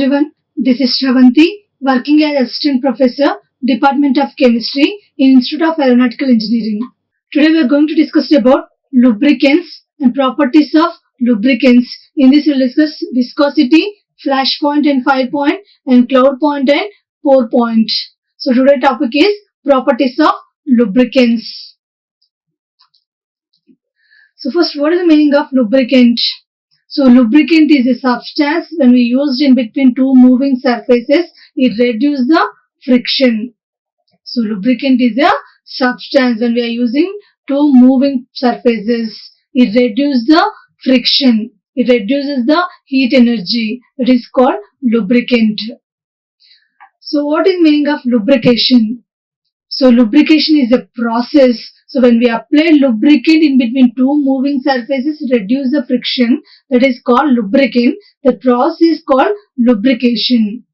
everyone, this is Sravanthi, working as Assistant Professor, Department of Chemistry in Institute of Aeronautical Engineering. Today we are going to discuss about lubricants and properties of lubricants. In this we will discuss viscosity, flash point and fire point, and cloud point and pour point. So today's topic is properties of lubricants. So first, what is the meaning of lubricant? So lubricant is a substance when we used in between two moving surfaces, it reduces the friction. So lubricant is a substance when we are using two moving surfaces, it reduces the friction, it reduces the heat energy. It is called lubricant. So what is meaning of lubrication? So lubrication is a process. So when we apply lubricant in between two moving surfaces, reduce the friction, that is called lubricant. The process is called lubrication.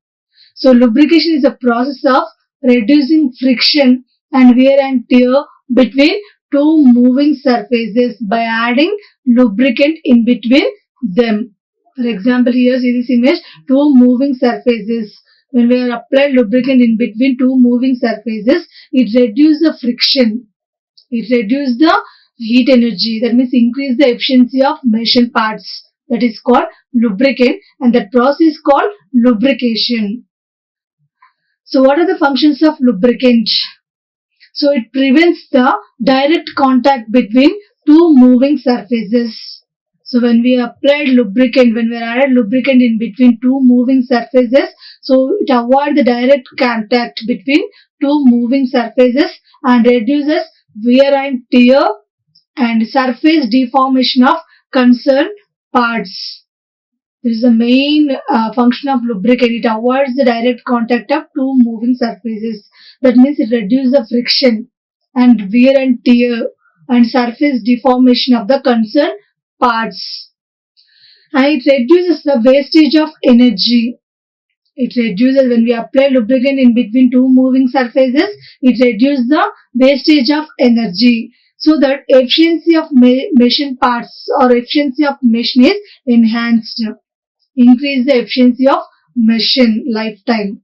So lubrication is a process of reducing friction and wear and tear between two moving surfaces by adding lubricant in between them. For example, here see this image, two moving surfaces. When we are applied lubricant in between two moving surfaces, it reduces the friction. It reduces the heat energy, that means increase the efficiency of metal parts, that is called lubricant, and that process is called lubrication. So what are the functions of lubricant? So it prevents the direct contact between two moving surfaces. So when we applied lubricant, when we added lubricant in between two moving surfaces, so it avoids the direct contact between two moving surfaces and reduces wear and tear and surface deformation of concerned parts. This is the main function of lubricant. It avoids the direct contact of two moving surfaces. That means it reduces the friction and wear and tear and surface deformation of the concerned parts. And it reduces the wastage of energy. It reduces, when we apply lubricant in between two moving surfaces, it reduces the wastage of energy. So that efficiency of machine parts or efficiency of machine is enhanced. Increase the efficiency of machine lifetime.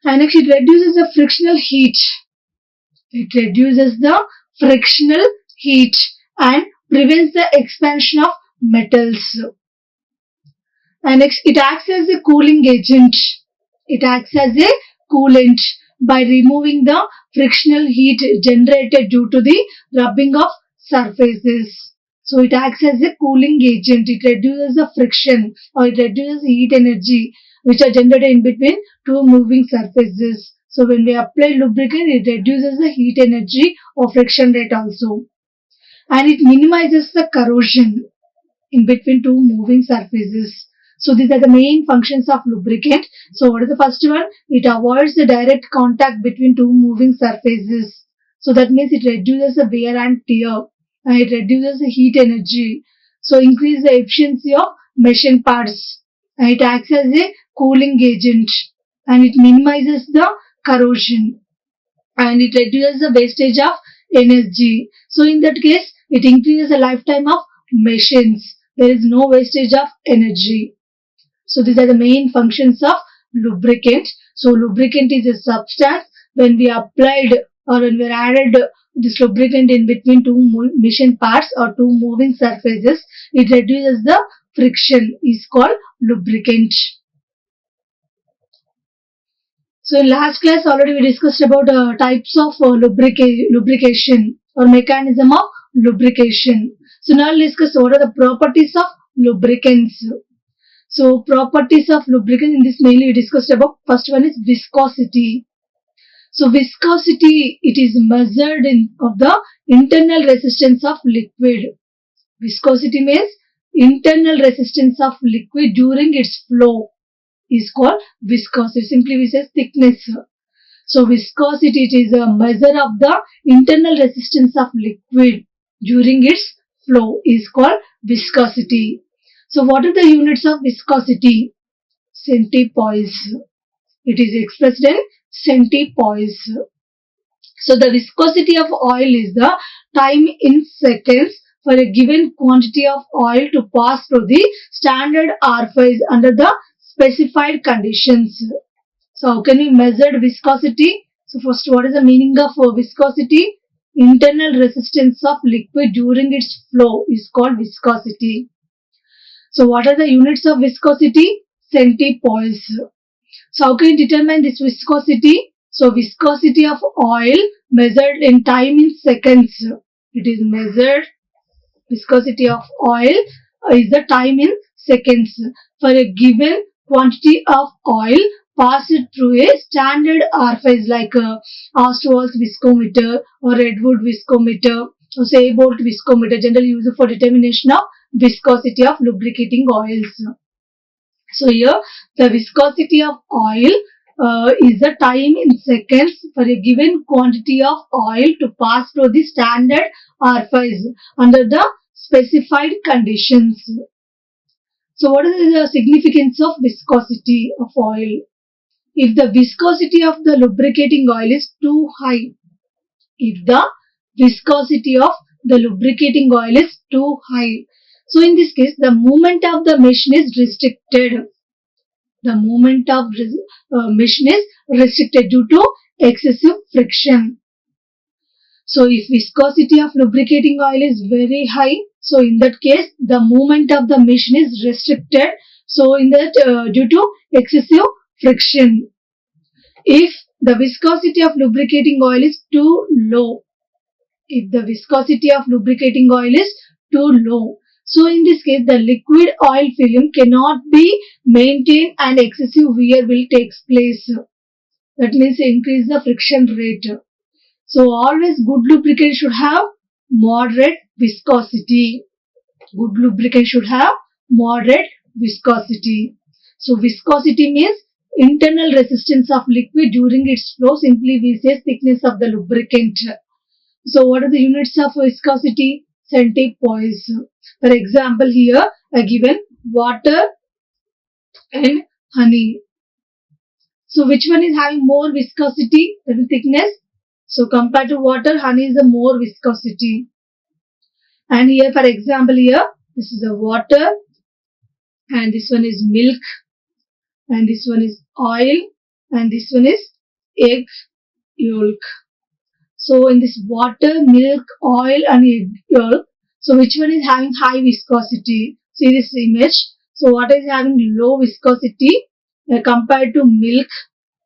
And next, it reduces the frictional heat. It reduces the frictional heat and prevents the expansion of metals. And next, it acts as a cooling agent. It acts as a coolant by removing the frictional heat generated due to the rubbing of surfaces. So it acts as a cooling agent. It reduces the friction or it reduces heat energy which are generated in between two moving surfaces. So when we apply lubricant, it reduces the heat energy or friction rate also. And it minimizes the corrosion in between two moving surfaces. So these are the main functions of lubricant. So what is the first one? It avoids the direct contact between two moving surfaces. So that means it reduces the wear and tear and it reduces the heat energy. So increase the efficiency of machine parts and it acts as a cooling agent and it minimizes the corrosion and it reduces the wastage of energy. So in that case, it increases the lifetime of machines. There is no wastage of energy. So these are the main functions of lubricant. So lubricant is a substance when we applied or when we added this lubricant in between two machine parts or two moving surfaces, it reduces the friction, is called lubricant. So in last class already we discussed about types of lubrication or mechanism of lubrication. So now let's discuss what are the properties of lubricants. So properties of lubricant, in this mainly we discussed about, first one is viscosity. So viscosity, it is measured of the internal resistance of liquid. Viscosity means internal resistance of liquid during its flow is called viscosity. Simply we say thickness. So viscosity, it is a measure of the internal resistance of liquid during its flow is called viscosity. So what are the units of viscosity? Centipoise. It is expressed in centipoise. So the viscosity of oil is the time in seconds for a given quantity of oil to pass through the standard orifice under the specified conditions. So how can we measure viscosity? So first, what is the meaning of viscosity? Internal resistance of liquid during its flow is called viscosity. So what are the units of viscosity? Centipoise. So how can you determine this viscosity? So viscosity of oil measured in time in seconds. It is measured, viscosity of oil is the time in seconds. For a given quantity of oil passed through a standard orifice like Ostwald's viscometer or Redwood viscometer or Seibold viscometer, generally used for determination of viscosity of lubricating oils. So here the viscosity of oil is the time in seconds for a given quantity of oil to pass through the standard orifice under the specified conditions. So what is the significance of viscosity of oil? If the viscosity of the lubricating oil is too high, if the viscosity of the lubricating oil is too high, so in this case the movement of the machine is restricted. The movement of machine is restricted due to excessive friction. So if viscosity of lubricating oil is very high, so in that case the movement of the machine is restricted. So in that due to excessive friction. If the viscosity of lubricating oil is too low, if the viscosity of lubricating oil is too low, so in this case the liquid oil film cannot be maintained and excessive wear will take place. That means increase the friction rate. So always good lubricant should have moderate viscosity. Good lubricant should have moderate viscosity. So viscosity means internal resistance of liquid during its flow. Simply we say thickness of the lubricant. So what are the units of viscosity? Centipoise. For example, here I given water and honey. So which one is having more viscosity, that is thickness? So compared to water, honey is a more viscosity. And here for example, here this is a water and this one is milk and this one is oil and this one is egg yolk. So in this water, milk, oil and egg yolk, so which one is having high viscosity? See this image. So what is having low viscosity compared to milk,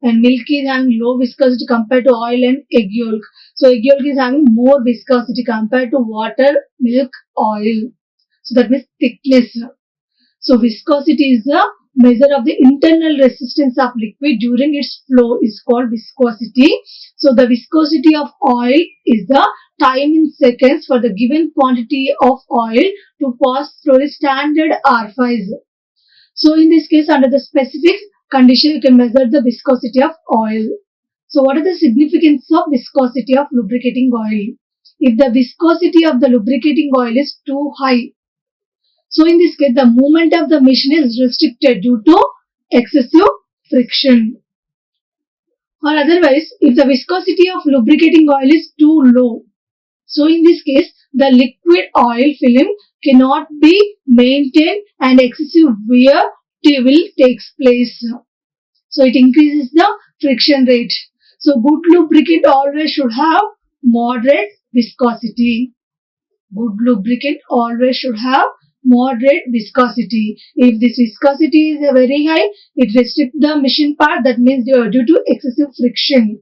and milk is having low viscosity compared to oil and egg yolk. So egg yolk is having more viscosity compared to water, milk, oil. So that means thickness. So viscosity is the measure of the internal resistance of liquid during its flow is called viscosity. So the viscosity of oil is the time in seconds for the given quantity of oil to pass through a standard orifice. So in this case, under the specific condition, you can measure the viscosity of oil. So what is the significance of viscosity of lubricating oil? If the viscosity of the lubricating oil is too high, so in this case, the movement of the machine is restricted due to excessive friction. Or otherwise, if the viscosity of lubricating oil is too low, so in this case, the liquid oil film cannot be maintained and excessive wear will take place. So it increases the friction rate. So good lubricant always should have moderate viscosity. Good lubricant always should have moderate viscosity. If this viscosity is very high, it restricts the machine part, that means due to excessive friction.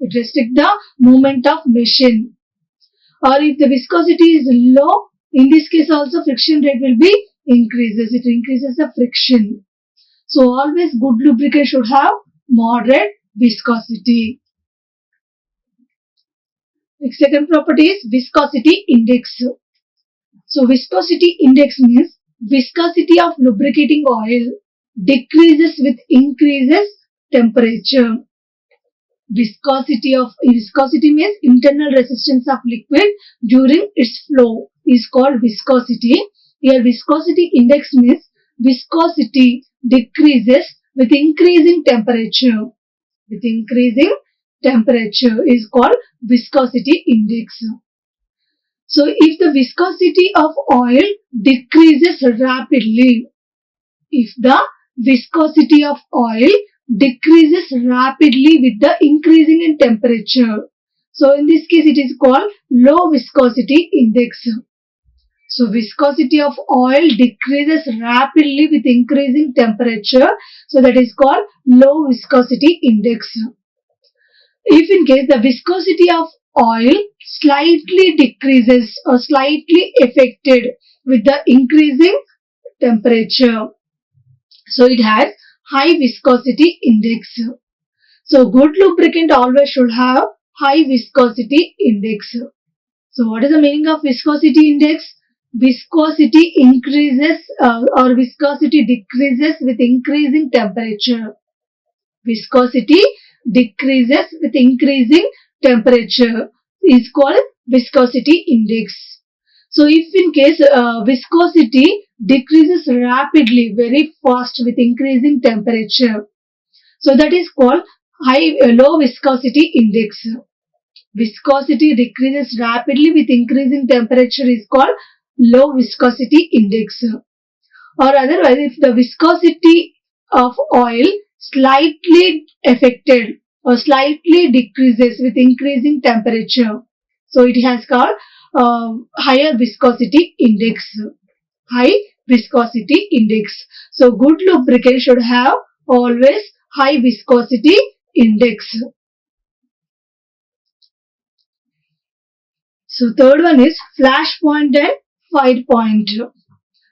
It restricts the movement of machine. Or if the viscosity is low, in this case also friction rate will be increases. It increases the friction. So always good lubricant should have moderate viscosity. Next second property is viscosity index. So viscosity index means viscosity of lubricating oil decreases with increases temperature. Viscosity means internal resistance of liquid during its flow is called viscosity. Here viscosity index means viscosity decreases with increasing temperature. With increasing temperature is called viscosity index. So if the viscosity of oil decreases rapidly, if the viscosity of oil decreases rapidly with the increasing in temperature. So in this case it is called low viscosity index. So viscosity of oil decreases rapidly with increasing temperature. So that is called low viscosity index. If in case the viscosity of oil slightly decreases or slightly affected with the increasing temperature, so it has high viscosity index. So good lubricant always should have high viscosity index. So what is the meaning of viscosity index? Viscosity increases or viscosity decreases with increasing temperature. Viscosity decreases with increasing temperature is called viscosity index. So if in case viscosity decreases rapidly, very fast with increasing temperature, so that is called low viscosity index. Viscosity decreases rapidly with increasing temperature is called low viscosity index. Or otherwise, if the viscosity of oil slightly affected or slightly decreases with increasing temperature, so it has called higher viscosity index. High viscosity index. So good lubricant should have always high viscosity index. So third one is flash point and fire point.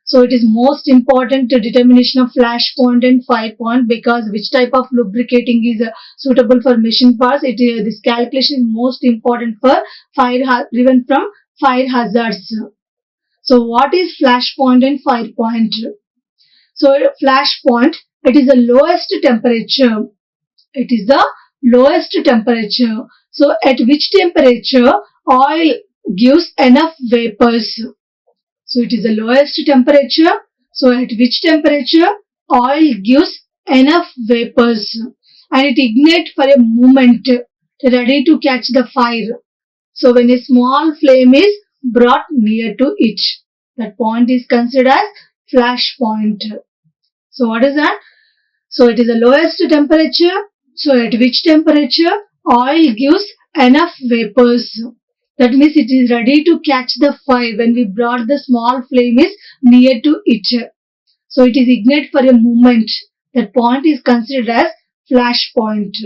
So it is most important to determination of flash point and fire point, because which type of lubricating is suitable for machine parts. This calculation is most important for driven from fire hazards. So what is flash point and fire point? So flash point, it is the lowest temperature. It is the lowest temperature. So at which temperature oil gives enough vapors. So it is the lowest temperature. So at which temperature oil gives enough vapors and it ignites for a moment, ready to catch the fire. So when a small flame is brought near to it, that point is considered as flash point. So what is that? So it is the lowest temperature. So at which temperature oil gives enough vapors. That means it is ready to catch the fire when we brought the small flame is near to it. So it is ignite for a moment. That point is considered as flash point.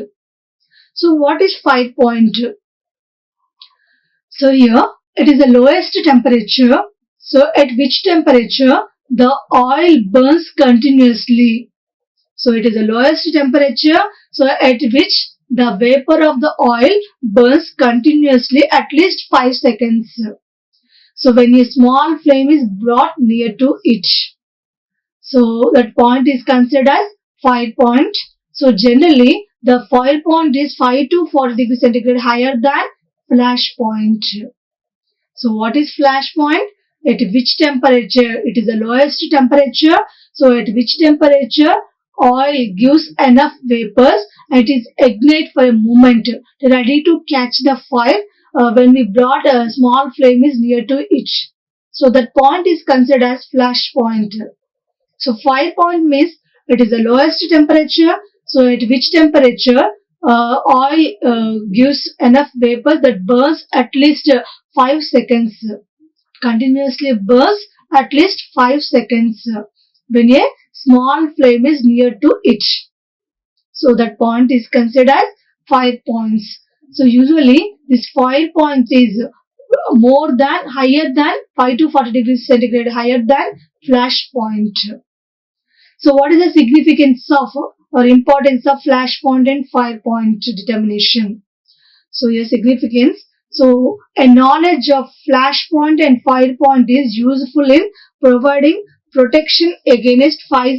So what is fire point? So here it is the lowest temperature. So at which temperature the oil burns continuously. So it is the lowest temperature. So at which the vapor of the oil burns continuously at least 5 seconds. So when a small flame is brought near to it, so that point is considered as fire point. So generally the fire point is 5 to 40 degrees centigrade higher than flash point. So what is flash point? At which temperature? It is the lowest temperature. So at which temperature oil gives enough vapors and it is ignite for a moment, ready to catch the fire when we brought a small flame is near to it. So that point is considered as flash point. So fire point means it is the lowest temperature. So at which temperature oil gives enough vapor that burns at least 5 seconds. Continuously burns at least 5 seconds when a small flame is near to it. So that point is considered as fire points. So usually this fire point is higher than 5 to 40 degrees centigrade higher than flash point. So what is the significance of or importance of flash point and fire point determination? So your significance. So a knowledge of flash point and fire point is useful in providing protection against fire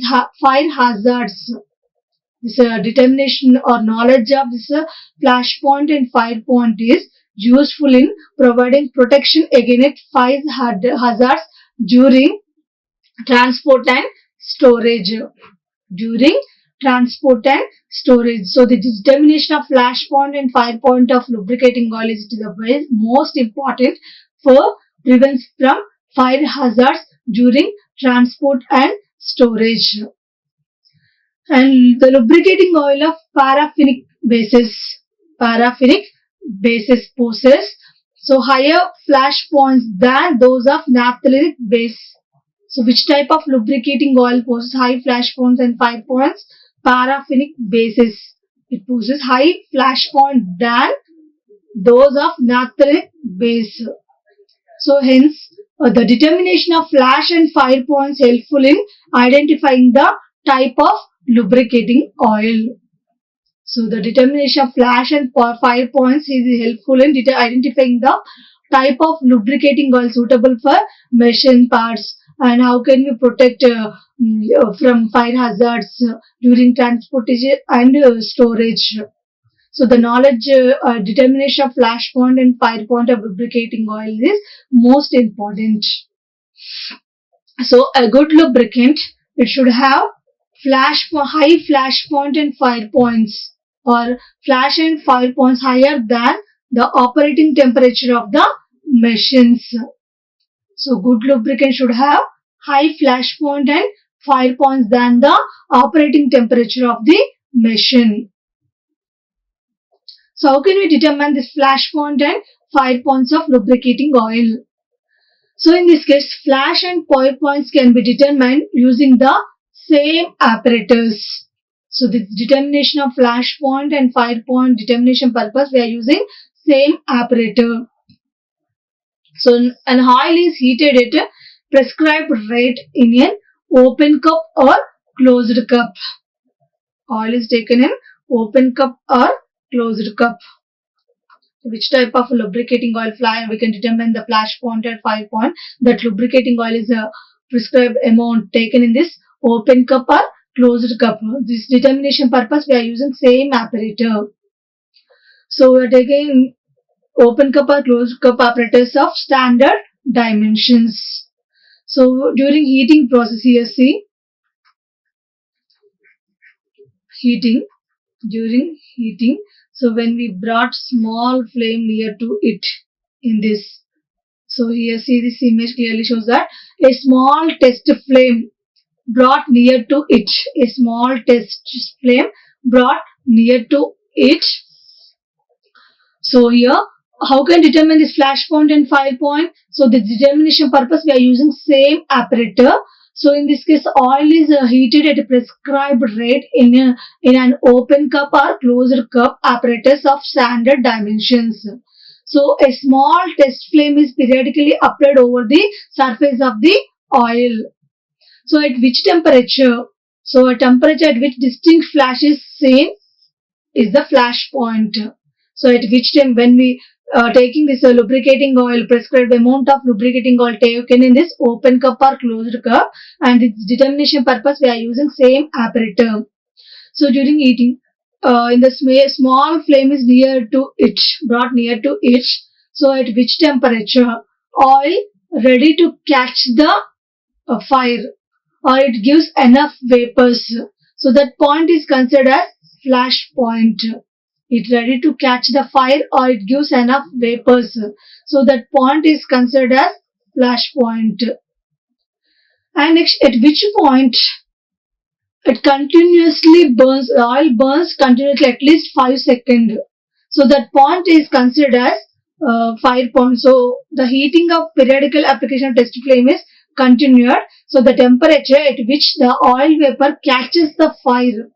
hazards. This determination or knowledge of this flash point and fire point is useful in providing protection against fire hazards during transport and storage. During transport and storage. So the determination of flash point and fire point of lubricating oil is the very most important for prevention from fire hazards during transport and storage. And the lubricating oil of paraffinic bases possess so higher flash points than those of naphthenic base. So which type of lubricating oil possesses high flash points and fire points? Paraffinic bases. It possesses high flash point than those of naphthenic base. So hence the determination of flash and fire points helpful in identifying the type of lubricating oil. So the determination of flash and fire points is helpful in identifying the type of lubricating oil suitable for machine parts, and how can we protect from fire hazards during transportation and storage. So the knowledge determination of flash point and fire point of lubricating oil is most important. So a good lubricant, it should have high flash point and fire points, or flash and fire points higher than the operating temperature of the machines. So good lubricant should have high flash point and fire points than the operating temperature of the machine. So how can we determine this flash point and fire points of lubricating oil? So in this case, flash and fire points can be determined using the same apparatus. So the determination of flash point and fire point determination purpose, we are using same apparatus. So an oil is heated at a prescribed rate in an open cup or closed cup. Oil is taken in open cup or closed cup. Which type of lubricating oil we can determine the flash point and fire point. That lubricating oil is a prescribed amount taken in this open cup or closed cup. This determination purpose, we are using same apparatus. So we are taking open cup or closed cup apparatus of standard dimensions. So during heating process, here see, during heating, so when we brought small flame near to it in this, so here see, this image clearly shows that a small test flame brought near to it, a small test flame brought near to it. So here, how can determine this flash point and fire point? So the determination purpose, we are using same apparatus. So in this case, oil is heated at a prescribed rate in an open cup or closed cup apparatus of standard dimensions. So a small test flame is periodically applied over the surface of the oil. So at which temperature? So a temperature at which distinct flash is seen is the flash point. So at which time, when we taking this lubricating oil, prescribed amount of lubricating oil taken in this open cup or closed cup, and its determination purpose, we are using same apparatus. So during heating, in the small flame is brought near to it. So at which temperature oil ready to catch the fire, or it gives enough vapors. So that point is considered as flash point. It ready to catch the fire, or it gives enough vapors. So that point is considered as flash point. And next, at which point it continuously burns, oil burns continuously at least 5 seconds. So that point is considered as fire point. So the heating of periodical application of test flame is continued. So the temperature at which the oil vapor catches the fire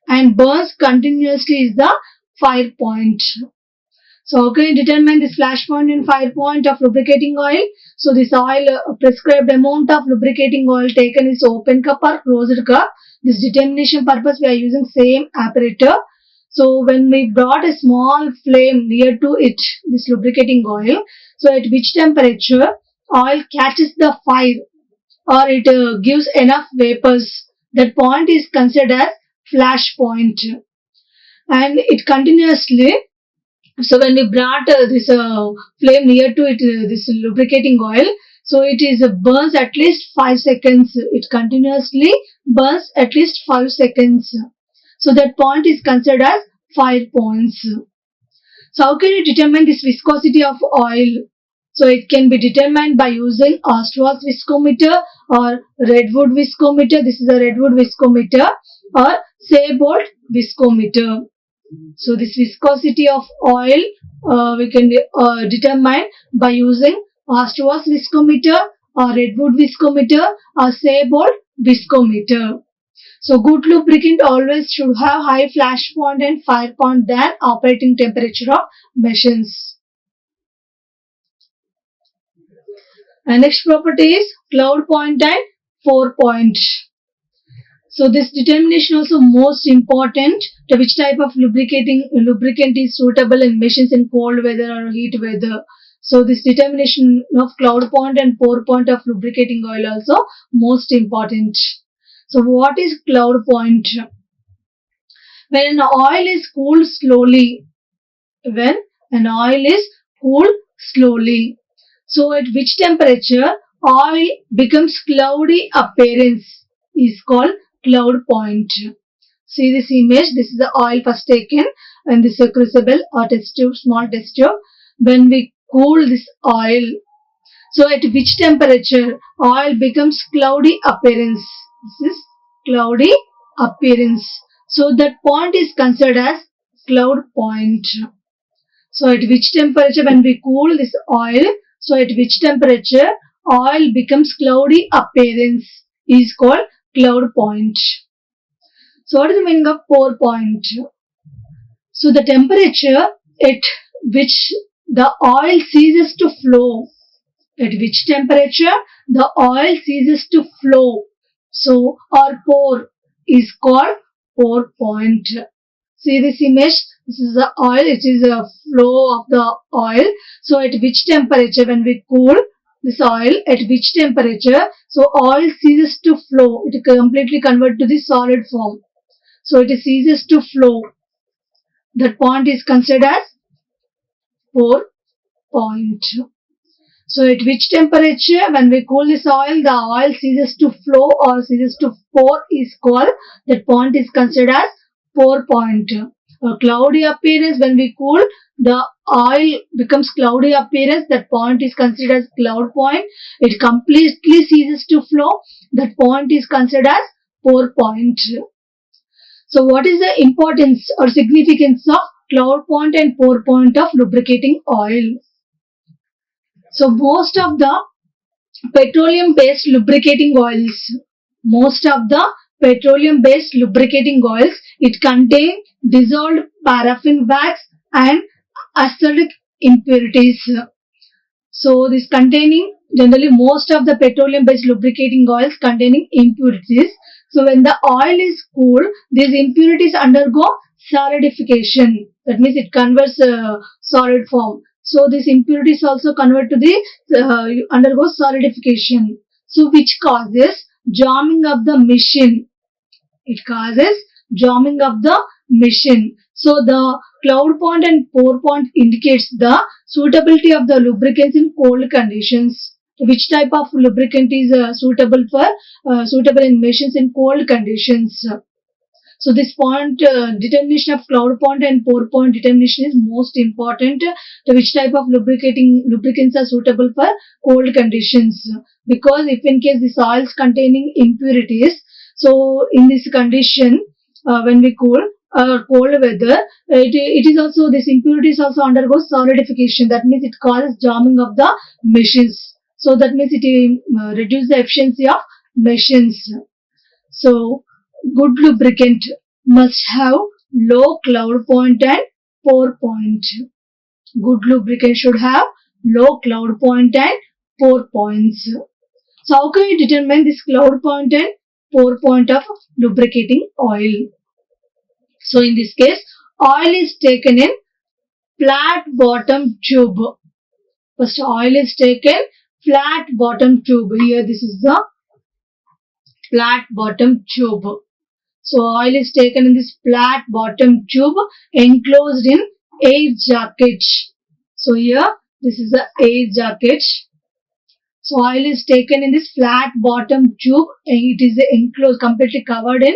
and burns continuously is the fire point. So how can you determine this flash point and fire point of lubricating oil? So this oil, prescribed amount of lubricating oil taken is open cup or closed cup. This determination purpose, we are using same apparatus. So when we brought a small flame near to it, this lubricating oil, so at which temperature oil catches the fire, or it gives enough vapors, that point is considered as flash point. And it continuously, so when we brought this flame near to it, this lubricating oil, so it is burns at least 5 seconds. It continuously burns at least 5 seconds. So that point is considered as fire points. So how can you determine this viscosity of oil? So it can be determined by using Ostwald's viscometer or redwood viscometer. This is a redwood viscometer. or Seabolt viscometer. So this viscosity of oil we can determine by using Astor's viscometer or Redwood viscometer or Seabolt viscometer. So good lubricant always should have high flash point and fire point than operating temperature of machines. And next property is cloud point and pour point. So this determination also most important to which type of lubricant is suitable in machines in cold weather or heat weather. So this determination of cloud point and pour point of lubricating oil also most important. So what is cloud point? When an oil is cooled slowly. When an oil is cooled slowly. So at which temperature oil becomes cloudy appearance is called cloud point. See this image. This is the oil first taken and this is a crucible or test tube, small test tube. When we cool this oil, so at which temperature oil becomes cloudy appearance. This is cloudy appearance. So that point is considered as cloud point. So at which temperature when we cool this oil, so at which temperature oil becomes cloudy appearance is called cloud point. So what is the meaning of pour point? So the temperature at which the oil ceases to flow. At which temperature the oil ceases to flow. So or pour is called pour point. See this image. This is the oil. It is a flow of the oil. So at which temperature when we cool this oil, at which temperature, so oil ceases to flow. It completely converts to the solid form. So it ceases to flow. That point is considered as pour point. So at which temperature when we cool this oil, the oil ceases to flow or ceases to pour is called, that point is considered as pour point. A cloudy appearance when we cool, the oil becomes cloudy appearance, that point is considered as cloud point. It completely ceases to flow, that point is considered as pour point. So what is the importance or significance of cloud point and pour point of lubricating oil? So most of the petroleum based lubricating oils, it contain dissolved paraffin wax and acidic impurities. So this containing generally most of the petroleum based lubricating oils containing impurities. So when the oil is cooled, these impurities undergo solidification. That means it converts solid form. So these impurities also convert to the undergo solidification. So which causes jamming of the machine. It causes jamming of the machine. So the cloud point and pour point indicates the suitability of the lubricants in cold conditions. Which type of lubricant is suitable in machines in cold conditions. So this point determination of cloud point and pour point determination is most important to which type of lubricants are suitable for cold conditions. Because if in case the oils containing impurities, so in this condition when we cool cold weather, it is also this impurities also undergoes solidification. That means it causes jamming of the machines. So that means it reduces the efficiency of machines. So good lubricant must have low cloud point and pour point. Good lubricant should have low cloud point and pour points. So how can you determine this cloud point and pour point of lubricating oil? So in this case, oil is taken in flat bottom tube. First oil is taken flat bottom tube. Here this is the flat bottom tube. So oil is taken in this flat bottom tube enclosed in air jacket. So here this is the air jacket. So oil is taken in this flat bottom tube and it is enclosed, completely covered in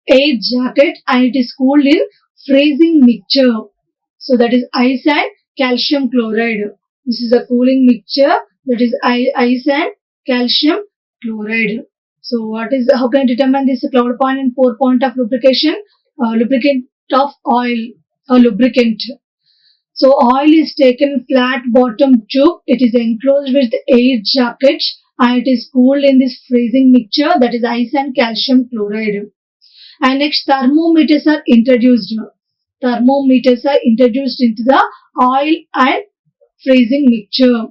air jacket and it is cooled in freezing mixture. So that is ice and calcium chloride. This is a cooling mixture, that is ice and calcium chloride. So how can I determine this cloud point and pour point of lubrication? Lubricant of oil or lubricant. So oil is taken flat bottom tube. It is enclosed with air jacket and it is cooled in this freezing mixture, that is ice and calcium chloride. And next, thermometers are introduced. Thermometers are introduced into the oil and freezing mixture.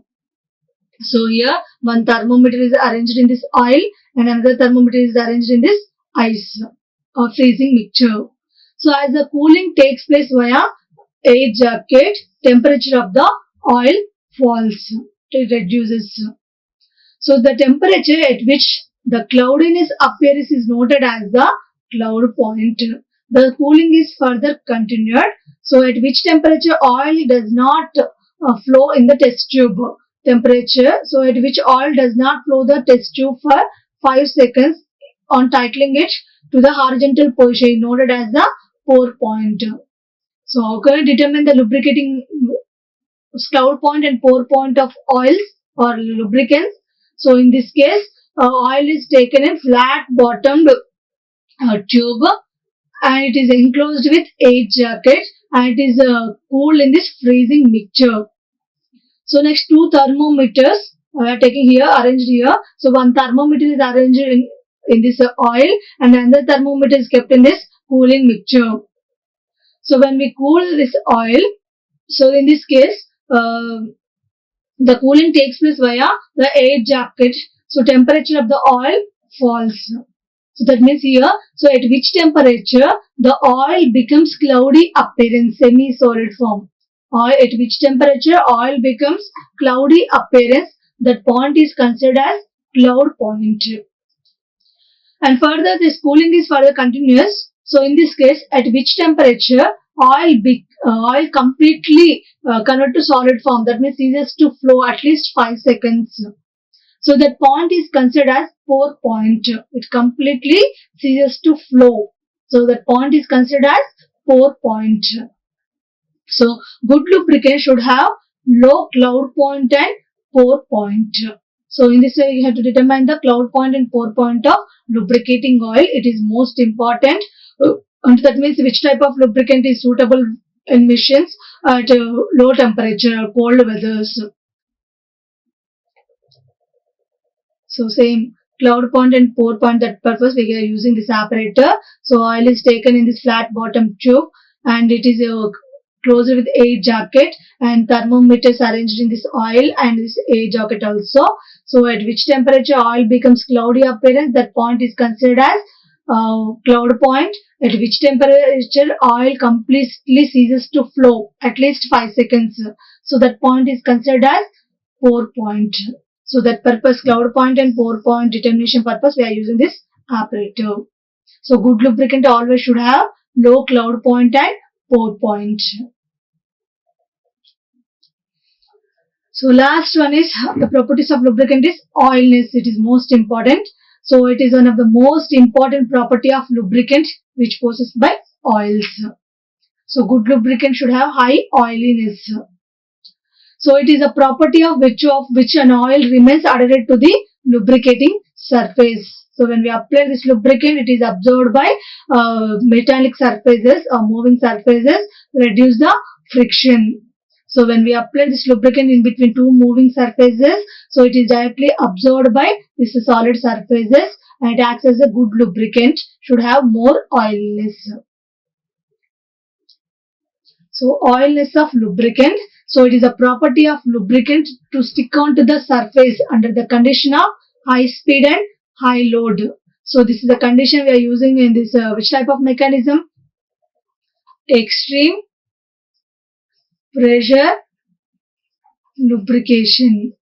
So here one thermometer is arranged in this oil and another thermometer is arranged in this ice or freezing mixture. So as the cooling takes place via air jacket, temperature of the oil falls. It reduces. So the temperature at which the cloudiness appears is noted as the cloud point. The cooling is further continued. So at which temperature oil does not flow in the test tube. Temperature. So at which oil does not flow the test tube for 5 seconds on titling it to the horizontal position noted as the pour point. So how can I determine the lubricating cloud point and pour point of oils or lubricants? So in this case, oil is taken in flat bottomed tube and it is enclosed with air jacket and it is cooled in this freezing mixture. So next, two thermometers we are taking here, arranged here. So one thermometer is arranged in this oil and another thermometer is kept in this cooling mixture. So when we cool this oil, so in this case, the cooling takes place via the air jacket. So temperature of the oil falls. So that means here, so at which temperature the oil becomes cloudy appearance, semi-solid form. Or at which temperature oil becomes cloudy appearance, that point is considered as cloud point. And further, this cooling is further continuous. So in this case, at which temperature oil completely convert to solid form, that means ceases to flow at least 5 seconds. So that point is considered as pour point. It completely ceases to flow. So that point is considered as pour point. So good lubricant should have low cloud point and pour point. So in this way, you have to determine the cloud point and pour point of lubricating oil. It is most important. And that means which type of lubricant is suitable in missions at low temperature or cold weathers. So same cloud point and pour point, that purpose we are using this apparatus. So oil is taken in this flat bottom tube and it is closed with air jacket and thermometers arranged in this oil and this air jacket also. So at which temperature oil becomes cloudy appearance, that point is considered as cloud point. At which temperature oil completely ceases to flow at least 5 seconds. So that point is considered as pour point. So that purpose, cloud point and pour point determination purpose, we are using this apparatus. So good lubricant always should have low cloud point and pour point. So last one is the properties of lubricant is oiliness. It is most important. So it is one of the most important property of lubricant which possessed by oils. So good lubricant should have high oiliness. So it is a property of which an oil remains adhered to the lubricating surface. So when we apply this lubricant, it is absorbed by metallic surfaces or moving surfaces, reduce the friction. So when we apply this lubricant in between two moving surfaces, so it is directly absorbed by this solid surfaces and it acts as a good lubricant, should have more oiliness. So oiliness of lubricant. So it is a property of lubricant to stick onto the surface under the condition of high speed and high load. So this is the condition we are using in this which type of mechanism? Extreme pressure lubrication.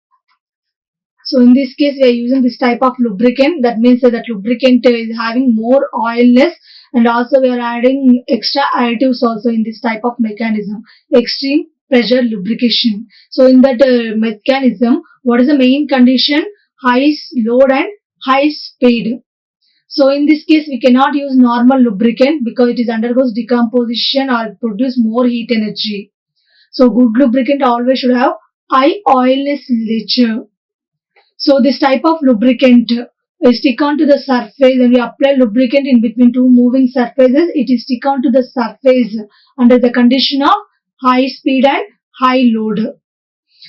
So in this case, we are using this type of lubricant. That means that lubricant is having more oiliness, and also we are adding extra additives also in this type of mechanism. Extreme pressure lubrication. So in that mechanism, what is the main condition? High load and high speed. So in this case, we cannot use normal lubricant because it is undergoes decomposition or produce more heat energy. So good lubricant always should have high oiliness nature. So this type of lubricant stick onto the surface. When we apply lubricant in between two moving surfaces, it is stick onto the surface under the condition of high speed and high load.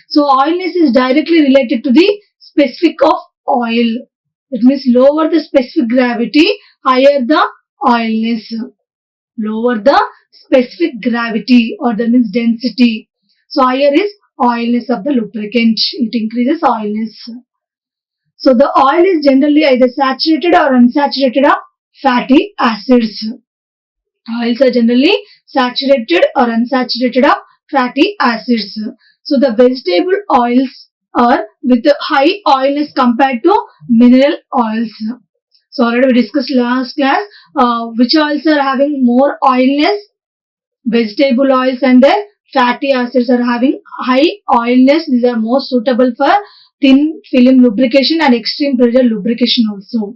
So oiliness is directly related to the specific of oil. It means lower the specific gravity, higher the oiliness. Lower the specific gravity, or that means density. So higher is oiliness of the lubricant. It increases oiliness. So the oil is generally either saturated or unsaturated of fatty acids. Oils are generally saturated or unsaturated of fatty acids. So the vegetable oils are with high oiliness compared to mineral oils. So already we discussed last class which oils are having more oiliness. Vegetable oils and their fatty acids are having high oiliness. These are more suitable for thin film lubrication and extreme pressure lubrication also.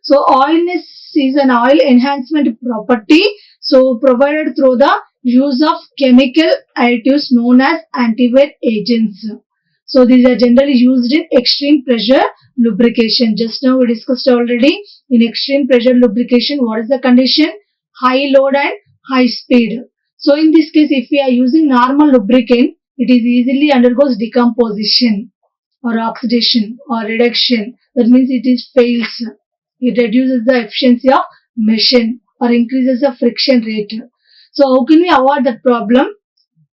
So oiliness is an oil enhancement property, so provided through the use of chemical additives known as anti-wear agents. So these are generally used in extreme pressure lubrication. Just now we discussed already, in extreme pressure lubrication, what is the condition? High load and high speed. So in this case, if we are using normal lubricant, it is easily undergoes decomposition or oxidation or reduction. That means it is fails. It reduces the efficiency of machine or increases the friction rate. So how can we avoid that problem?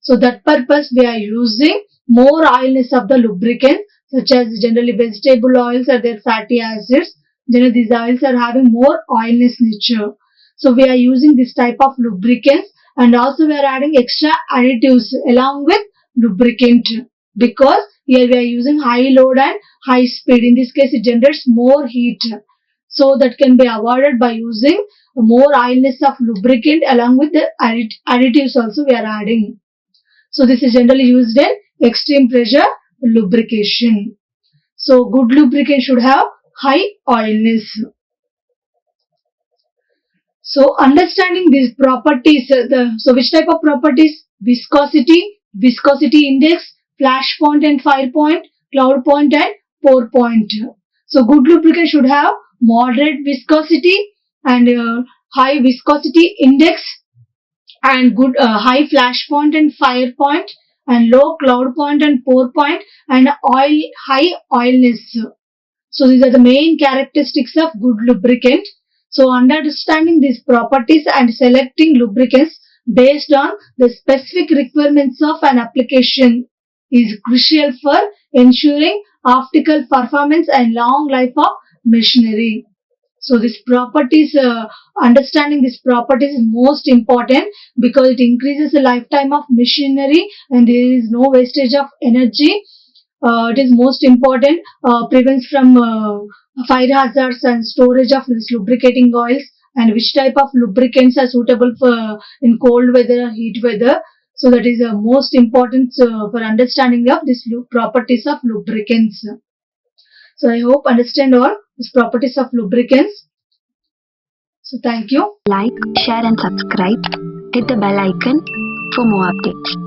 So that purpose we are using more oiliness of the lubricant, such as generally vegetable oils or their fatty acids. Generally these oils are having more oiliness nature. So we are using this type of lubricants, and also we are adding extra additives along with lubricant, because here we are using high load and high speed. In this case it generates more heat. So that can be avoided by using more oiliness of lubricant along with the additives also we are adding. So this is generally used in extreme pressure lubrication. So good lubricant should have high oiliness. So understanding these properties, so which type of properties? Viscosity index, flash point and fire point, cloud point and pour point. So good lubricant should have moderate viscosity and high viscosity index, and good high flash point and fire point, and low cloud point and pour point, and high oiliness. So these are the main characteristics of good lubricant. So understanding these properties and selecting lubricants based on the specific requirements of an application is crucial for ensuring optimal performance and long life of machinery. So these properties, understanding these properties is most important, because it increases the lifetime of machinery and there is no wastage of energy. It is most important, prevents from fire hazards and storage of this lubricating oils, and which type of lubricants are suitable for in cold weather or heat weather. So that is most important for understanding of these properties of lubricants. So I hope understand all these properties of lubricants. So thank you. Like, share and subscribe. Hit the bell icon for more updates.